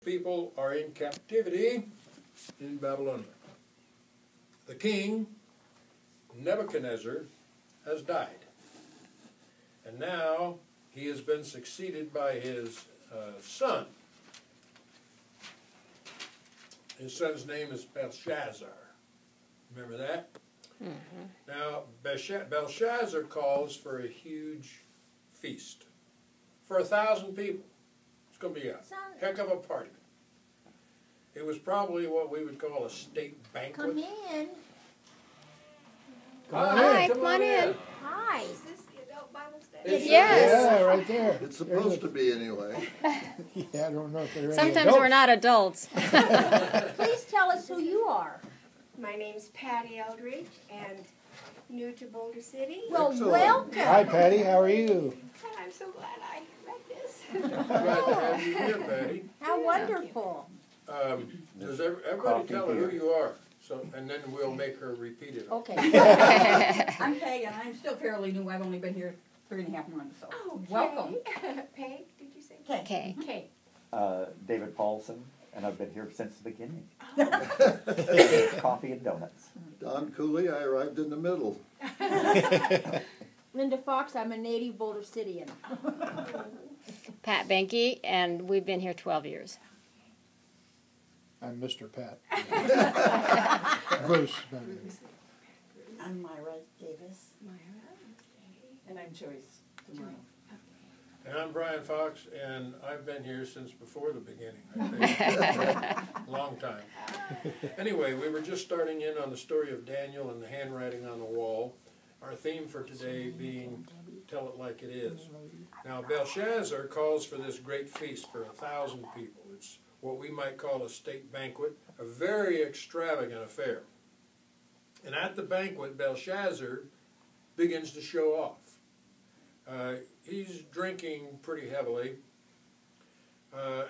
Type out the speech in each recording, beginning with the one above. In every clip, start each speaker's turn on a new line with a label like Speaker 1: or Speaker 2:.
Speaker 1: people are in captivity in Babylonia. The king, Nebuchadnezzar, has died. And now he has been succeeded by his son. His son's name is Belshazzar. Remember that? Mm-hmm. Now, Belshazzar calls for a huge feast for 1,000 people. It's going to be a heck of a party. It was probably what we would call a state banquet.
Speaker 2: Come in.
Speaker 3: Hi, come on in.
Speaker 2: Hi.
Speaker 4: Is this the adult Bible study?
Speaker 3: Yes.
Speaker 5: Yeah, right there.
Speaker 6: It's supposed to be anyway.
Speaker 5: Yeah, I don't know if there are any
Speaker 3: Sometimes
Speaker 5: adults.
Speaker 3: we're not adults.
Speaker 2: Please tell us who you are.
Speaker 4: My name's Patty Eldridge and new to Boulder City.
Speaker 2: Well,
Speaker 6: Excellent.
Speaker 2: welcome.
Speaker 5: Hi, Patty. How are you?
Speaker 4: And I'm so glad I read this.
Speaker 1: Glad to have you here, Patty.
Speaker 2: How wonderful.
Speaker 1: Does everybody tell her who you are? So, and then we'll make her repeat it.
Speaker 2: Okay.
Speaker 7: I'm Peg, and I'm still fairly new. I've only been here 3.5 months, so
Speaker 4: Oh,
Speaker 7: welcome.
Speaker 4: Peg, did you say?
Speaker 3: Okay.
Speaker 4: Okay.
Speaker 8: David Paulson, and I've been here since the beginning. Coffee and donuts.
Speaker 6: Don Cooley, I arrived in the middle.
Speaker 2: Linda Fox, I'm a native Boulder Cityan.
Speaker 3: Pat Benke, and we've been here 12 years.
Speaker 5: I'm Mr. Pat. Bruce.
Speaker 7: I'm Myra Davis. And I'm Joyce.
Speaker 1: And I'm Brian Fox, and I've been here since before the beginning, I think. Long time. Anyway, we were just starting in on the story of Daniel and the handwriting on the wall. Our theme for today being Tell It Like It Is. Now, Belshazzar calls for this great feast for 1,000 people. It's what we might call a state banquet, a very extravagant affair. And at the banquet, Belshazzar begins to show off. He's drinking pretty heavily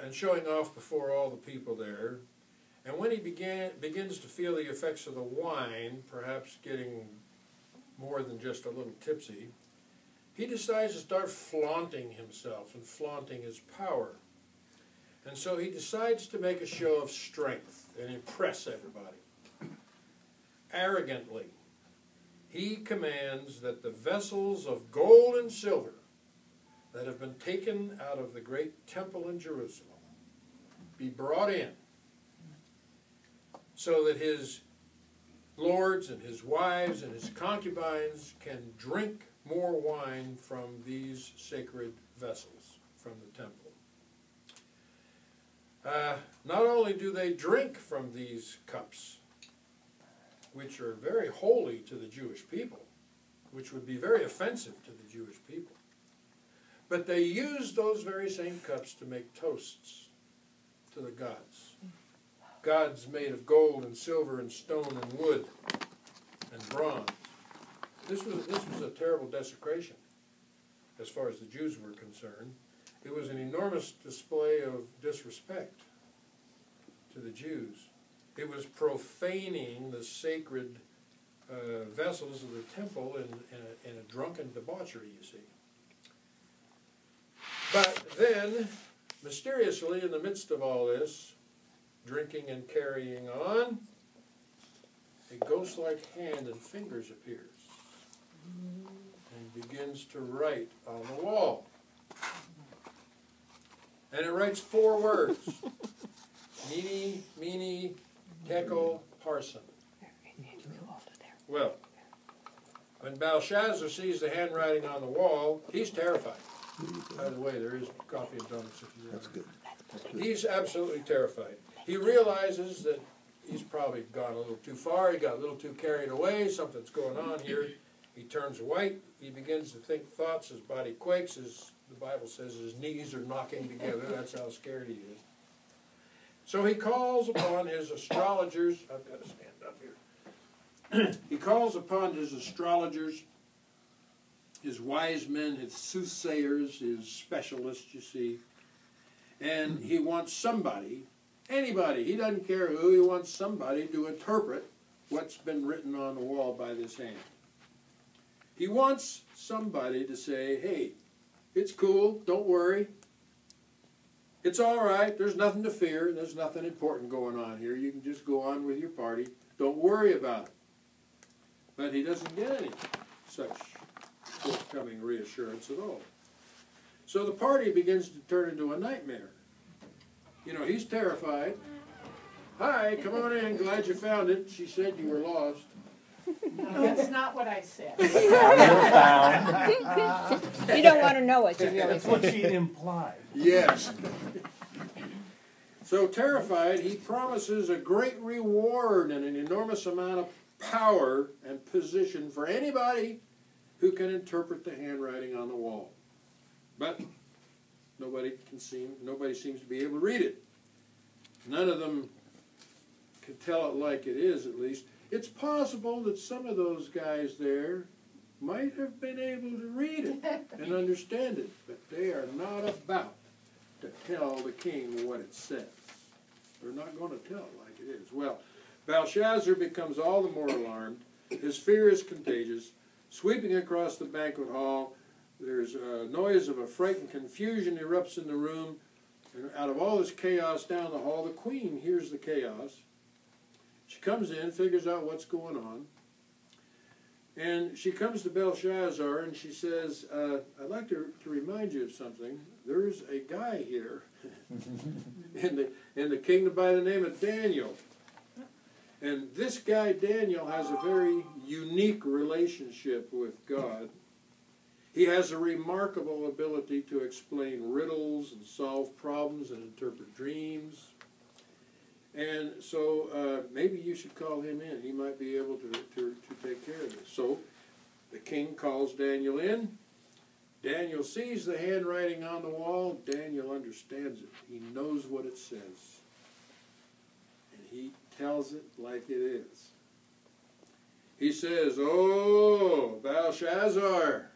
Speaker 1: and showing off before all the people there. And when he begins to feel the effects of the wine, perhaps getting more than just a little tipsy, he decides to start flaunting himself and flaunting his power. And so he decides to make a show of strength and impress everybody. Arrogantly, he commands that the vessels of gold and silver that have been taken out of the great temple in Jerusalem be brought in so that his lords and his wives and his concubines can drink more wine from these sacred vessels from the temple. Not only do they drink from these cups, which are very holy to the Jewish people, which would be very offensive to the Jewish people, but they use those very same cups to make toasts to the gods. Gods made of gold and silver and stone and wood and bronze. This was a terrible desecration as far as the Jews were concerned. It was an enormous display of disrespect to the Jews. It was profaning the sacred vessels of the temple in a drunken debauchery, you see. But then, mysteriously, in the midst of all this, drinking and carrying on, a ghost-like hand and fingers appears and begins to write on the wall. And it writes 4 words. Mene, mene, tekel, parsin. Well, when Belshazzar sees the handwriting on the wall, he's terrified. By the way, there is coffee and donuts if you want.
Speaker 6: That's good.
Speaker 1: He's absolutely terrified. He realizes that he's probably gone a little too far. He got a little too carried away. Something's going on here. He turns white. He begins to think thoughts. His body quakes. The Bible says his knees are knocking together. That's how scared he is. So he calls upon his astrologers. I've got to stand up here. He calls upon his astrologers, his wise men, his soothsayers, his specialists, you see. And he wants somebody, anybody, he doesn't care who, he wants somebody to interpret what's been written on the wall by this hand. He wants somebody to say, hey, it's cool, don't worry. It's all right. There's nothing to fear. There's nothing important going on here. You can just go on with your party. Don't worry about it. But he doesn't get any such forthcoming reassurance at all. So the party begins to turn into a nightmare. You know, he's terrified. Hi, come on in. Glad you found it. She said you were lost.
Speaker 9: No, that's not what I said.
Speaker 8: You're found.
Speaker 3: You don't want to know what you really
Speaker 10: That's what
Speaker 3: said.
Speaker 10: she implied.
Speaker 1: Yes. So terrified, he promises a great reward and an enormous amount of power and position for anybody who can interpret the handwriting on the wall. But nobody seems to be able to read it. None of them can tell it like it is, at least. It's possible that some of those guys there might have been able to read it and understand it, but they are not about to tell the king what it says. They're not going to tell it like it is. Well, Belshazzar becomes all the more alarmed. His fear is contagious. Sweeping across the banquet hall, there's a noise of a frightened confusion erupts in the room. And out of all this chaos down the hall, the queen hears the chaos. She comes in, figures out what's going on. And she comes to Belshazzar and she says, I'd like to remind you of something. There's a guy here in the kingdom by the name of Daniel. And this guy, Daniel, has a very unique relationship with God. He has a remarkable ability to explain riddles and solve problems and interpret dreams. And so maybe you should call him in. He might be able to take care of this. So the king calls Daniel in. Daniel sees the handwriting on the wall. Daniel understands it. He knows what it says. And he tells it like it is. He says, "Oh, Belshazzar,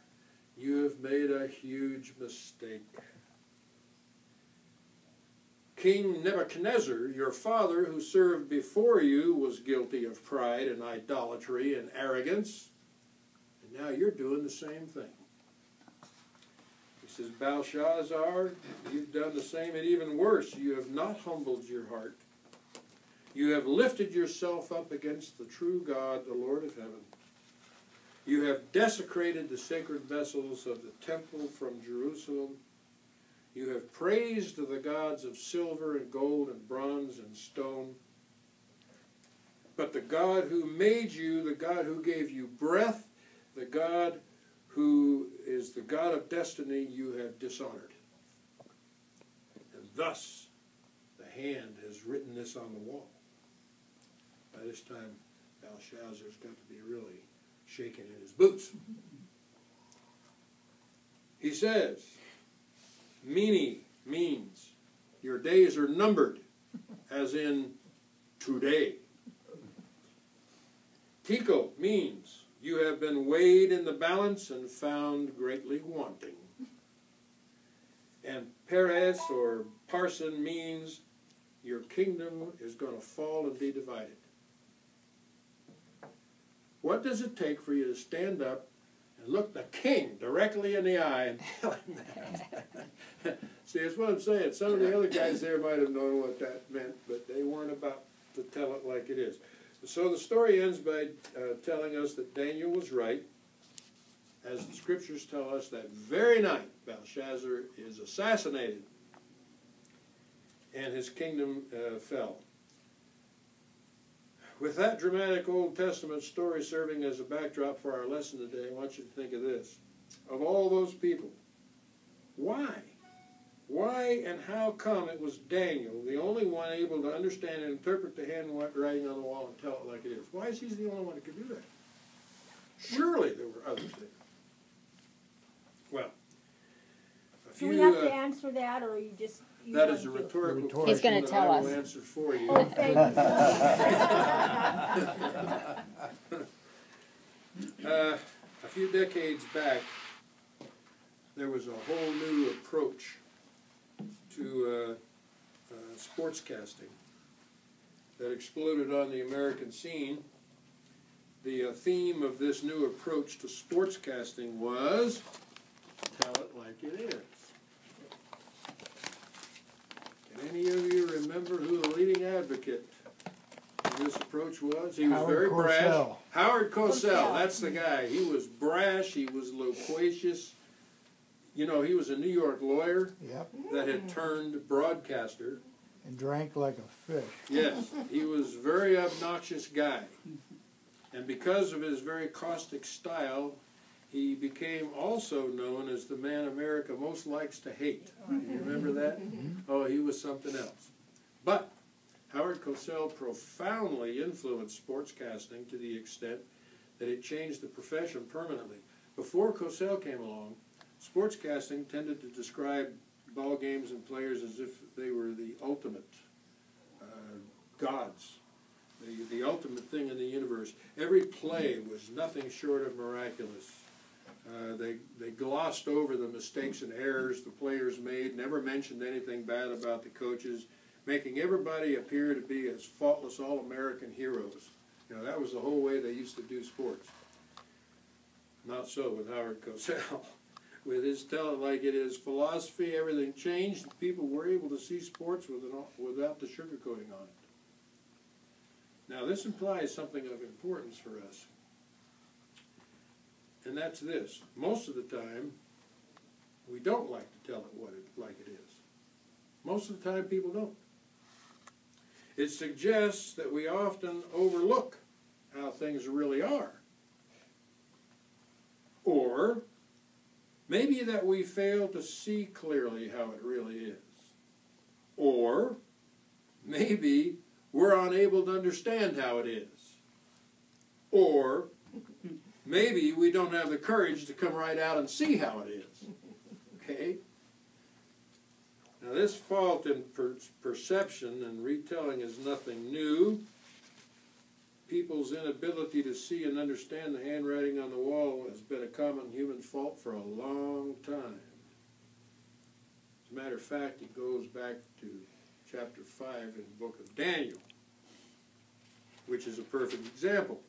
Speaker 1: you have made a huge mistake. King Nebuchadnezzar, your father, who served before you, was guilty of pride and idolatry and arrogance. And now you're doing the same thing." He says, "Belshazzar, you've done the same and even worse. You have not humbled your heart. You have lifted yourself up against the true God, the Lord of heaven. You have desecrated the sacred vessels of the temple from Jerusalem. You have praised the gods of silver and gold and bronze and stone. But the God who made you, the God who gave you breath, the God who is the God of destiny, you have dishonored. And thus the hand has written this on the wall." By this time, Belshazzar's got to be really shaking in his boots. He says, "Mene" means your days are numbered, as in today. Tekel means you have been weighed in the balance and found greatly wanting. And Peres or Parson means your kingdom is going to fall and be divided. What does it take for you to stand up and look the king directly in the eye and tell him that? See, that's what I'm saying. Some of the other guys there might have known what that meant, but they weren't about to tell it like it is. So the story ends by telling us that Daniel was right. As the scriptures tell us, that very night Belshazzar is assassinated and his kingdom fell. With that dramatic Old Testament story serving as a backdrop for our lesson today, I want you to think of this. Of all those people, why? Why and how come it was Daniel, the only one able to understand and interpret the handwriting on the wall and tell it like it is? Why is he the only one who could do that? Surely there were others there. Well, a few...
Speaker 2: Do we have to answer that, or you just... You
Speaker 1: that
Speaker 2: want
Speaker 1: is a
Speaker 2: to?
Speaker 1: rhetorical
Speaker 5: He's
Speaker 1: question
Speaker 3: gonna
Speaker 1: that
Speaker 3: tell
Speaker 1: I will
Speaker 3: us.
Speaker 1: answer for you.
Speaker 2: Oh, thank you.
Speaker 1: A few decades back, there was a whole new approach to sportscasting that exploded on the American scene. The theme of this new approach to sportscasting was, tell it like it is. Any of you remember who the leading advocate in this approach was? He was
Speaker 5: Howard
Speaker 1: very brash.
Speaker 5: Cosell.
Speaker 1: Howard Cosell,
Speaker 2: Cosell.
Speaker 1: that's the guy. He was brash, he was loquacious. You know, he was a New York lawyer
Speaker 5: Yep.
Speaker 1: that had turned broadcaster.
Speaker 5: And drank like a fish.
Speaker 1: Yes, he was a very obnoxious guy. And because of his very caustic style, he became also known as the man America most likes to hate. You remember that? Oh, he was something else. But Howard Cosell profoundly influenced sportscasting to the extent that it changed the profession permanently. Before Cosell came along, sportscasting tended to describe ball games and players as if they were the ultimate gods, the ultimate thing in the universe. Every play was nothing short of miraculous. They glossed over the mistakes and errors the players made, never mentioned anything bad about the coaches, making everybody appear to be as faultless all-American heroes. You know, that was the whole way they used to do sports. Not so with Howard Cosell. With his tell it like it is philosophy, everything changed. People were able to see sports without the sugarcoating on it. Now, this implies something of importance for us. And that's this. Most of the time, we don't like to tell it like it is. Most of the time, people don't. It suggests that we often overlook how things really are. Or maybe that we fail to see clearly how it really is. Or maybe we're unable to understand how it is. Or maybe we don't have the courage to come right out and see how it is. Okay? Now, this fault in perception and retelling is nothing new. People's inability to see and understand the handwriting on the wall has been a common human fault for a long time. As a matter of fact, it goes back to chapter 5 in the book of Daniel, which is a perfect example.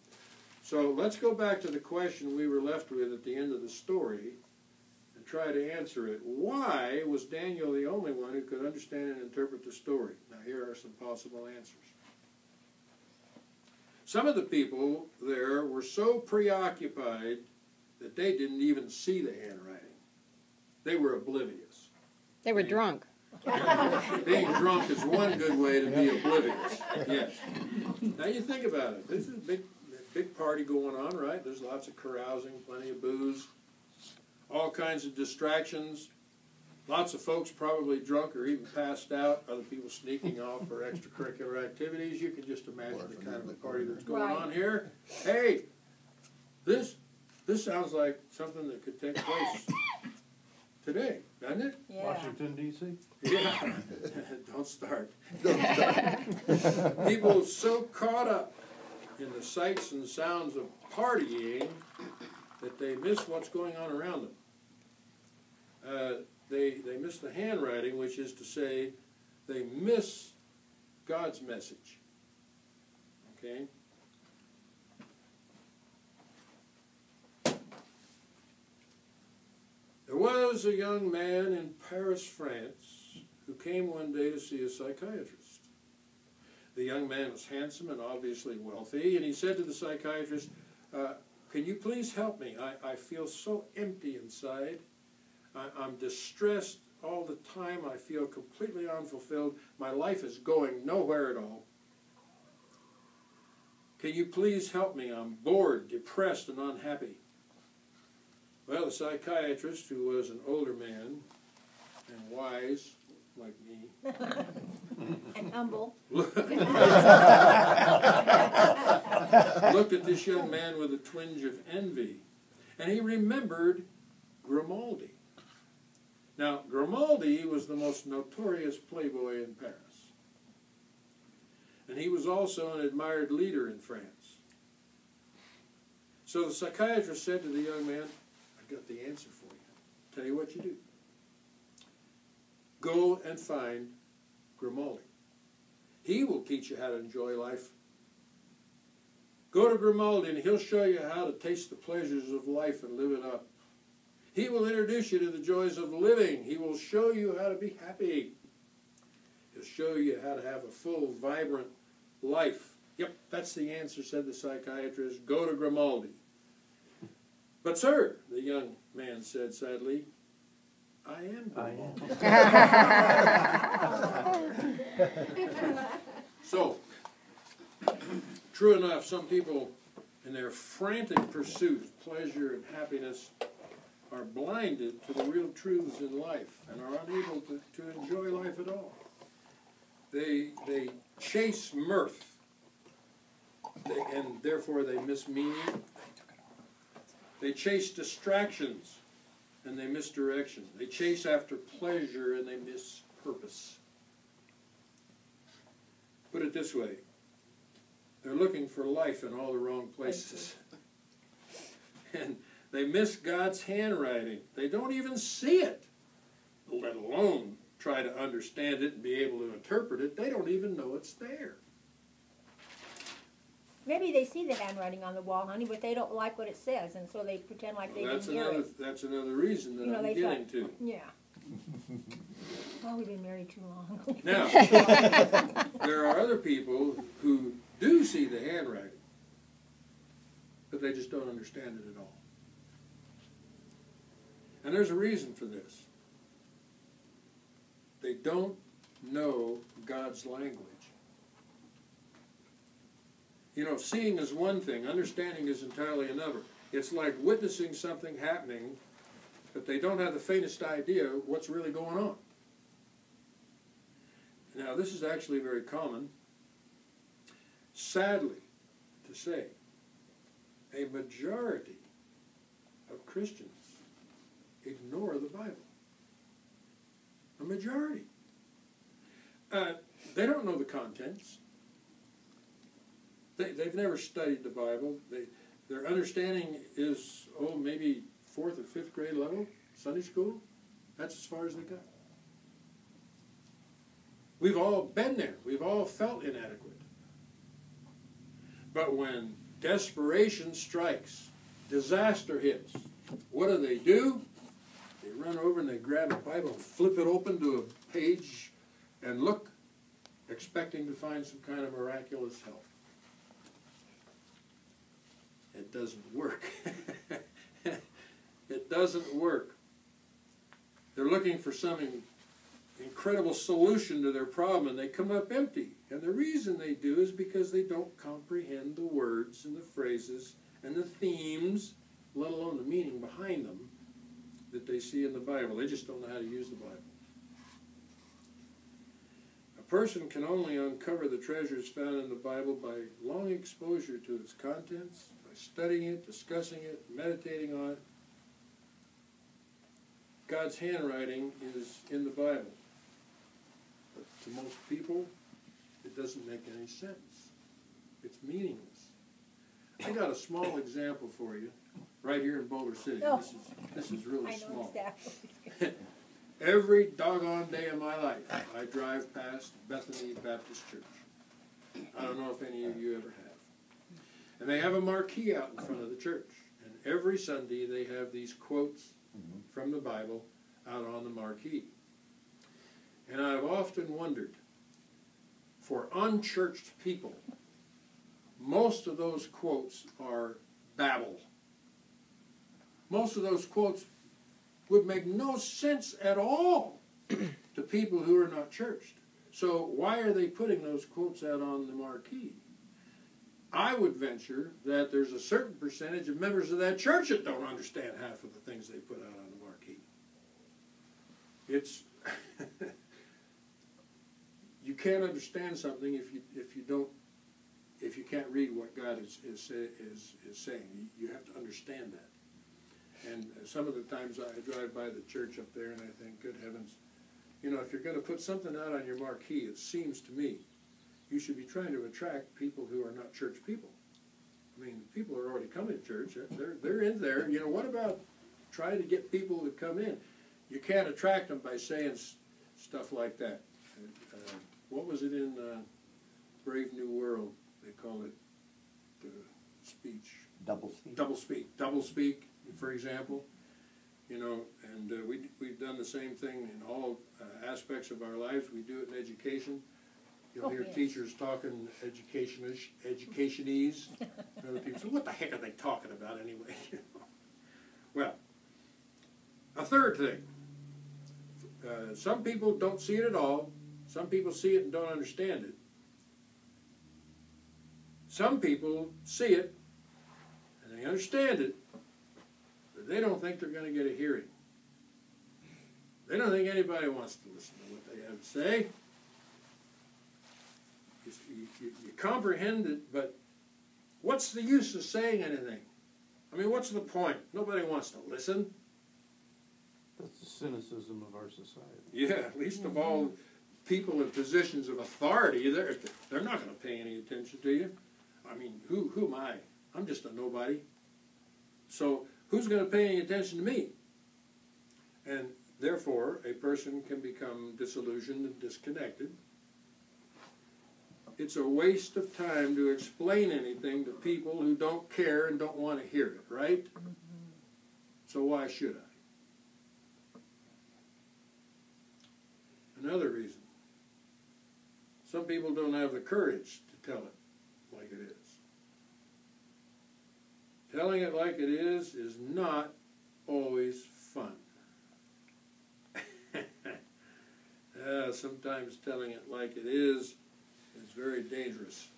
Speaker 1: So let's go back to the question we were left with at the end of the story and try to answer it. Why was Daniel the only one who could understand and interpret the story? Now, here are some possible answers. Some of the people there were so preoccupied that they didn't even see the handwriting. They were oblivious.
Speaker 3: They were drunk.
Speaker 1: Being drunk is one good way to be oblivious. Yes. Now you think about it. This is a big party going on, right? There's lots of carousing, plenty of booze, all kinds of distractions. Lots of folks probably drunk or even passed out. Other people sneaking off for extracurricular activities. You can just imagine the kind of a party that's going on here. Hey, this sounds like something that could take place today, doesn't it?
Speaker 2: Yeah.
Speaker 5: Washington, D.C.?
Speaker 1: Yeah. Don't start. People so caught up in the sights and sounds of partying that they miss what's going on around them. They miss the handwriting, which is to say, they miss God's message. Okay? There was a young man in Paris, France, who came one day to see a psychiatrist. The young man was handsome and obviously wealthy, and he said to the psychiatrist, can you please help me? I feel so empty inside. I'm distressed all the time. I feel completely unfulfilled. My life is going nowhere at all. Can you please help me? I'm bored, depressed, and unhappy. Well, the psychiatrist, who was an older man and wise, like me,
Speaker 2: And humble.
Speaker 1: looked at this young man with a twinge of envy, and he remembered Grimaldi. Now, Grimaldi was the most notorious playboy in Paris. And he was also an admired leader in France. So the psychiatrist said to the young man, I've got the answer for you. Tell you what you do. Go and find Grimaldi. He will teach you how to enjoy life. Go to Grimaldi and he'll show you how to taste the pleasures of life and live it up. He will introduce you to the joys of living. He will show you how to be happy. to show you how to have a full, vibrant life. Yep, that's the answer, said the psychiatrist. Go to Grimaldi. But, sir, the young man said sadly, I am Grimaldi. So, true enough, some people, in their frantic pursuit of pleasure and happiness, are blinded to the real truths in life and are unable to enjoy life at all. They chase mirth, and therefore they miss meaning. They chase distractions, and they miss direction. They chase after pleasure, and they miss purpose. Put it this way, they're looking for life in all the wrong places. And they miss God's handwriting. They don't even see it, let alone try to understand it and be able to interpret it. They don't even know it's there.
Speaker 2: Maybe they see the handwriting on the wall, honey, but they don't like what it says, and so they pretend like they
Speaker 1: Well,
Speaker 2: didn't hear it.
Speaker 1: that's another reason that
Speaker 2: You know,
Speaker 1: I'm
Speaker 2: they
Speaker 1: getting
Speaker 2: thought-
Speaker 1: to.
Speaker 2: Yeah. Well, we've been married too long.
Speaker 1: Now, there are other people who do see the handwriting, but they just don't understand it at all. And there's a reason for this. They don't know God's language. You know, seeing is one thing, understanding is entirely another. It's like witnessing something happening, but they don't have the faintest idea what's really going on. Now, this is actually very common. Sadly, to say, a majority of Christians ignore the Bible. A majority. They don't know the contents. They've never studied the Bible. Their understanding is, maybe 4th or 5th grade level, Sunday school. That's as far as they got. We've all been there. We've all felt inadequate. But when desperation strikes, disaster hits, what do? They run over and they grab a Bible and flip it open to a page and look, expecting to find some kind of miraculous help. It doesn't work. It doesn't work. They're looking for some incredible solution to their problem, and they come up empty. And the reason they do is because they don't comprehend the words and the phrases and the themes, let alone the meaning behind them, that they see in the Bible. They just don't know how to use the Bible. A person can only uncover the treasures found in the Bible by long exposure to its contents, by studying it, discussing it, meditating on it. God's handwriting is in the Bible. But to most people, it doesn't make any sense. It's meaningless. I got a small example for you right here in Boulder City.
Speaker 2: Oh.
Speaker 1: This is really
Speaker 2: I know
Speaker 1: small.
Speaker 2: exactly.
Speaker 1: Every doggone day of my life, I drive past Bethany Baptist Church. I don't know if any of you ever have. And they have a marquee out in front of the church. And every Sunday they have these quotes from the Bible out on the marquee. And I've often wondered, for unchurched people, most of those quotes are babble. Most of those quotes would make no sense at all to people who are not churched. So why are they putting those quotes out on the marquee? I would venture that there's a certain percentage of members of that church that don't understand half of the things they put out on the marquee. It's you can't understand something if you can't read what God is saying. You have to understand that. And some of the times I drive by the church up there and I think, good heavens, you know, if you're going to put something out on your marquee, it seems to me you should be trying to attract people who are not church people. I mean, people are already coming to church. They're in there. You know, what about trying to get people to come in? You can't attract them by saying stuff like that. What was it in Brave New World? They call it speech.
Speaker 8: Double speak.
Speaker 1: Double speak. Double speak, for example. you know, and we've done the same thing in all aspects of our lives. We do it in education. You'll hear
Speaker 2: yes.
Speaker 1: teachers talking educationese. And other people say, what the heck are they talking about anyway? You know? Well, a third thing. Some people don't see it at all. Some people see it and don't understand it. Some people see it and they understand it, but they don't think they're going to get a hearing. They don't think anybody wants to listen to what they have to say. You comprehend it, but what's the use of saying anything? I mean, what's the point? Nobody wants to listen.
Speaker 5: That's the cynicism of our society.
Speaker 1: Yeah, least of all people in positions of authority, they're not going to pay any attention to you. I mean, who am I? I'm just a nobody. So who's going to pay any attention to me? And therefore, a person can become disillusioned and disconnected. It's a waste of time to explain anything to people who don't care and don't want to hear it, right? So why should I? Another reason. Some people don't have the courage to tell it like it is. Telling it like it is not always fun. Sometimes telling it like it is very dangerous.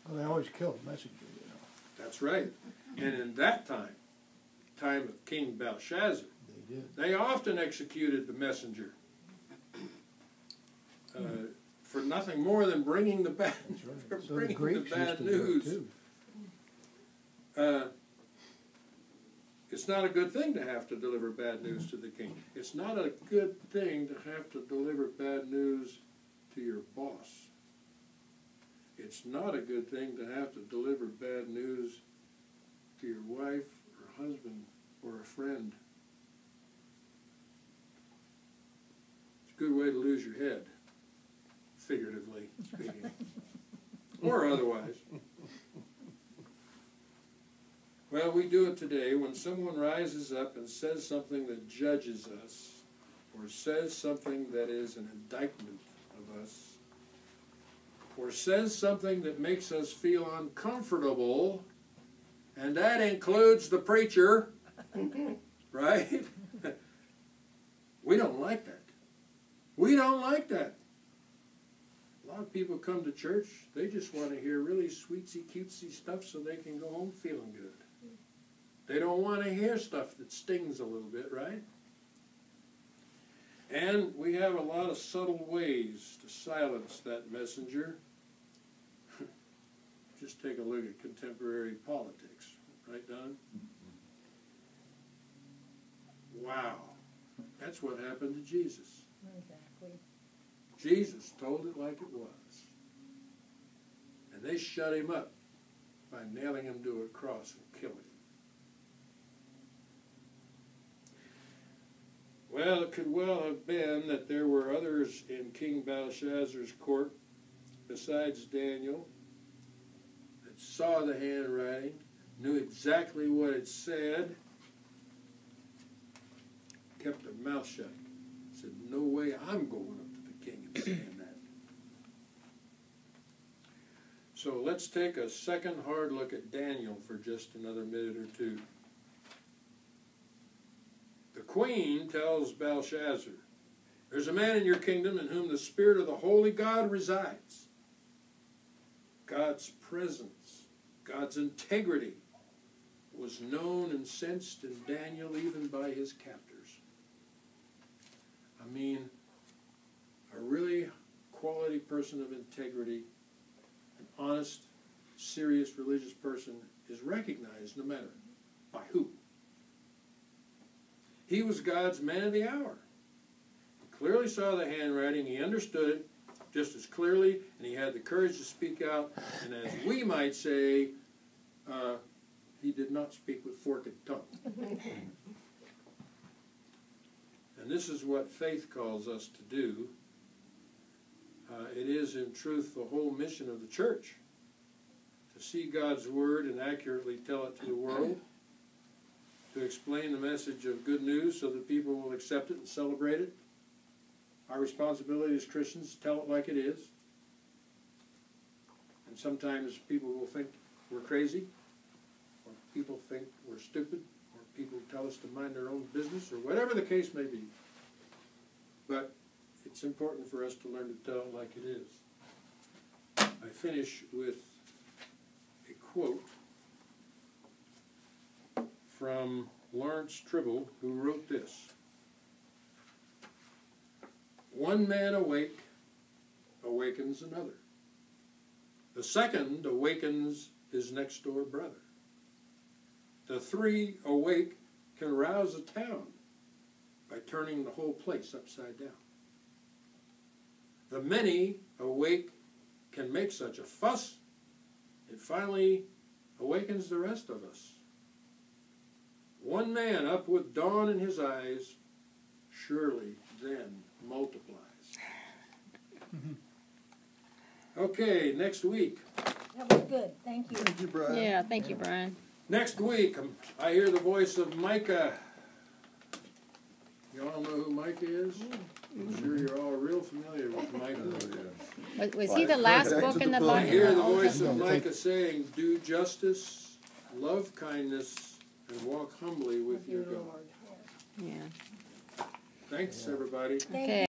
Speaker 5: Well, they always kill the messenger, you know.
Speaker 1: That's right. And in that time of King Belshazzar, they often executed the messenger for nothing more than bringing the bad,
Speaker 5: Right. So
Speaker 1: bringing the
Speaker 5: Greeks
Speaker 1: bad
Speaker 5: used to do it,
Speaker 1: news.
Speaker 5: too.
Speaker 1: It's not a good thing to have to deliver bad news to the king. It's not a good thing to have to deliver bad news to your boss. It's not a good thing to have to deliver bad news to your wife or husband or a friend. It's a good way to lose your head, figuratively speaking, or otherwise. Well, we do it today when someone rises up and says something that judges us, or says something that is an indictment of us, or says something that makes us feel uncomfortable, and that includes the preacher, right? We don't like that. We don't like that. A lot of people come to church, they just want to hear really sweetsy, cutesy stuff so they can go home feeling good. They don't want to hear stuff that stings a little bit, right? And we have a lot of subtle ways to silence that messenger. Just take a look at contemporary politics. Right, Don? Wow. That's what happened to Jesus.
Speaker 2: Exactly.
Speaker 1: Jesus told it like it was. And they shut him up by nailing him to a cross and killing him. Well, it could well have been that there were others in King Belshazzar's court besides Daniel that saw the handwriting, knew exactly what it said, kept their mouth shut, said, no way I'm going up to the king and saying that. So let's take a second hard look at Daniel for just another minute or two. The queen tells Belshazzar, there's a man in your kingdom in whom the spirit of the holy God resides. God's presence, God's integrity was known and sensed in Daniel even by his captors. I mean, a really quality person of integrity, an honest, serious religious person is recognized no matter by who. He was God's man of the hour. He clearly saw the handwriting, he understood it just as clearly, and he had the courage to speak out, and as we might say, he did not speak with forked tongue. And this is what faith calls us to do. It is, in truth, the whole mission of the church, to see God's word and accurately tell it to the world, to explain the message of good news so that people will accept it and celebrate it. Our responsibility as Christians is to tell it like it is. And sometimes people will think we're crazy, or people think we're stupid, or people tell us to mind our own business, or whatever the case may be. But it's important for us to learn to tell it like it is. I finish with a quote from Lawrence Tribble, who wrote this. One man awake awakens another. The second awakens his next door brother. The three awake can rouse a town by turning the whole place upside down. The many awake can make such a fuss, it finally awakens the rest of us. One man up with dawn in his eyes surely then multiplies. Okay, next week.
Speaker 2: That was good, thank you.
Speaker 6: Thank you, Brian.
Speaker 3: Yeah, thank you, Brian.
Speaker 1: Next week, I hear the voice of Micah. You all know who Micah is? I'm sure you're all real familiar with Micah.
Speaker 6: Oh, yeah.
Speaker 3: Was he the last
Speaker 6: Back to
Speaker 3: book
Speaker 6: the
Speaker 3: in the
Speaker 6: book.
Speaker 1: I
Speaker 3: Bible?
Speaker 1: hear the
Speaker 3: Old
Speaker 1: voice
Speaker 3: Testament?
Speaker 1: of Micah saying, do justice, love kindness, and walk humbly with your God.
Speaker 3: Yeah.
Speaker 1: Thanks, everybody.
Speaker 2: Thank
Speaker 3: Okay.